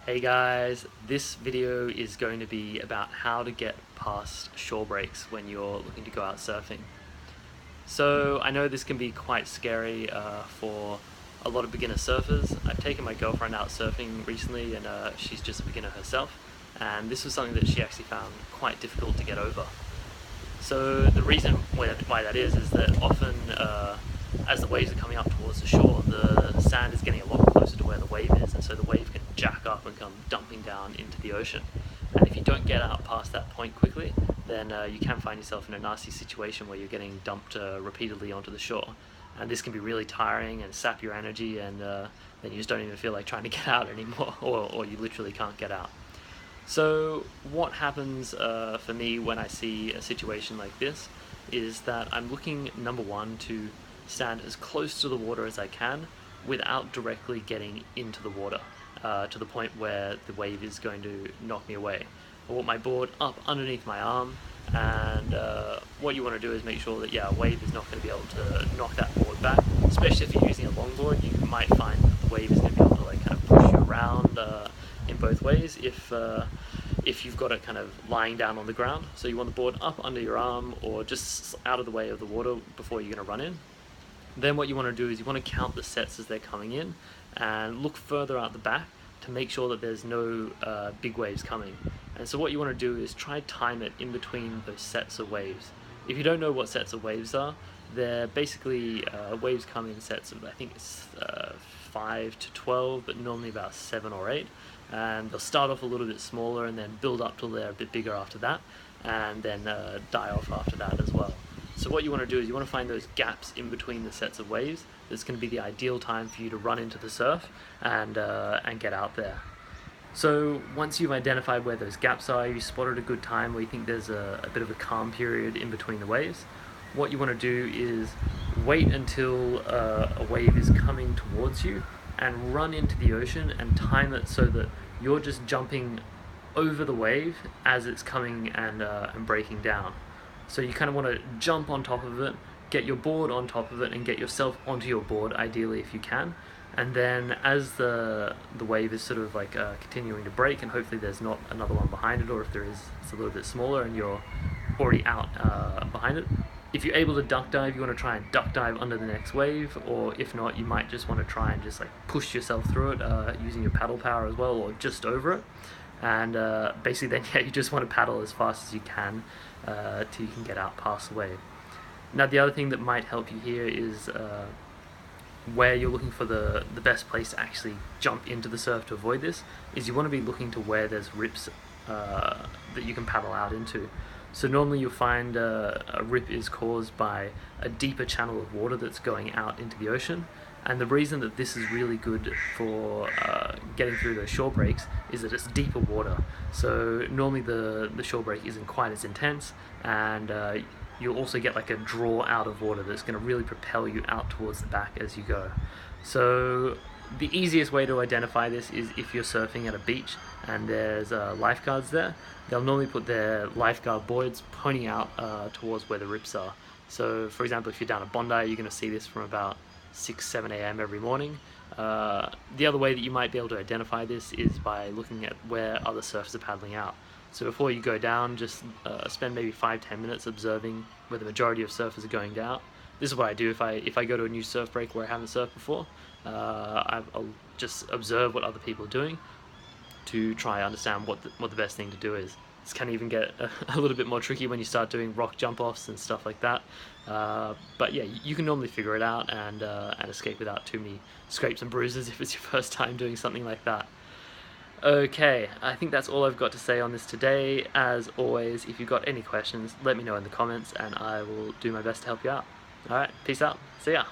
Hey guys, this video is going to be about how to get past shore breaks when you're looking to go out surfing. So I know this can be quite scary for a lot of beginner surfers. I've taken my girlfriend out surfing recently and she's just a beginner herself, and this was something that she actually found quite difficult to get over. So the reason why that is that often as the waves are coming up towards the shore, the sand is getting a lot closer to where the wave is, and so the wave can jack up and come dumping down into the ocean. And if you don't get out past that point quickly, then you can find yourself in a nasty situation where you're getting dumped repeatedly onto the shore. And this can be really tiring and sap your energy, and then you just don't even feel like trying to get out anymore, or you literally can't get out. So what happens for me when I see a situation like this is that I'm looking, number one, to stand as close to the water as I can without directly getting into the water to the point where the wave is going to knock me away. I want my board up underneath my arm, and what you want to do is make sure that a wave is not going to be able to knock that board back, especially if you're using a longboard. You might find that the wave is going to be able to kind of push you around in both ways if you've got it kind of lying down on the ground. So you want the board up under your arm or just out of the way of the water before you're going to run in. Then what you want to do is you want to count the sets as they're coming in and look further out the back to make sure that there's no big waves coming. And so what you want to do is try time it in between those sets of waves. If you don't know what sets of waves are, they're basically waves come in sets of, I think it's 5 to 12, but normally about 7 or 8. And they'll start off a little bit smaller and then build up till they're a bit bigger after that, and then die off after that as well. So what you want to do is you want to find those gaps in between the sets of waves. That's going to be the ideal time for you to run into the surf and get out there. So once you've identified where those gaps are, you spotted a good time where you think there's a bit of a calm period in between the waves, what you want to do is wait until a wave is coming towards you and run into the ocean and time it so that you're just jumping over the wave as it's coming and breaking down. So you kind of want to jump on top of it, get your board on top of it, and get yourself onto your board, ideally if you can. And then as the wave is sort of continuing to break, and hopefully there's not another one behind it, or if there is, it's a little bit smaller and you're already out behind it. If you're able to duck dive, you want to try and duck dive under the next wave, or if not, you might just want to try and just push yourself through it using your paddle power as well, or just over it. And basically then you just want to paddle as fast as you can till you can get out past the wave. Now the other thing that might help you here is where you're looking for the best place to actually jump into the surf to avoid this, is you want to be looking to where there's rips that you can paddle out into. So normally you'll find a rip is caused by a deeper channel of water that's going out into the ocean. And the reason that this is really good for getting through those shore breaks is that it's deeper water. So normally the shore break isn't quite as intense, and you'll also get a draw out of water that's going to really propel you out towards the back as you go. So the easiest way to identify this is if you're surfing at a beach and there's lifeguards there. They'll normally put their lifeguard boards pointing out towards where the rips are. So for example, if you're down at Bondi, you're going to see this from about 6-7 a.m. every morning. The other way that you might be able to identify this is by looking at where other surfers are paddling out. So before you go down, just spend maybe 5-10 minutes observing where the majority of surfers are going down. This is what I do if I go to a new surf break where I haven't surfed before. I'll just observe what other people are doing to try and understand what the best thing to do is. This can even get a little bit more tricky when you start doing rock jump-offs and stuff like that. But yeah, you can normally figure it out and escape without too many scrapes and bruises if it's your first time doing something like that. Okay, I think that's all I've got to say on this today. As always, if you've got any questions, let me know in the comments and I will do my best to help you out. Alright, peace out. See ya.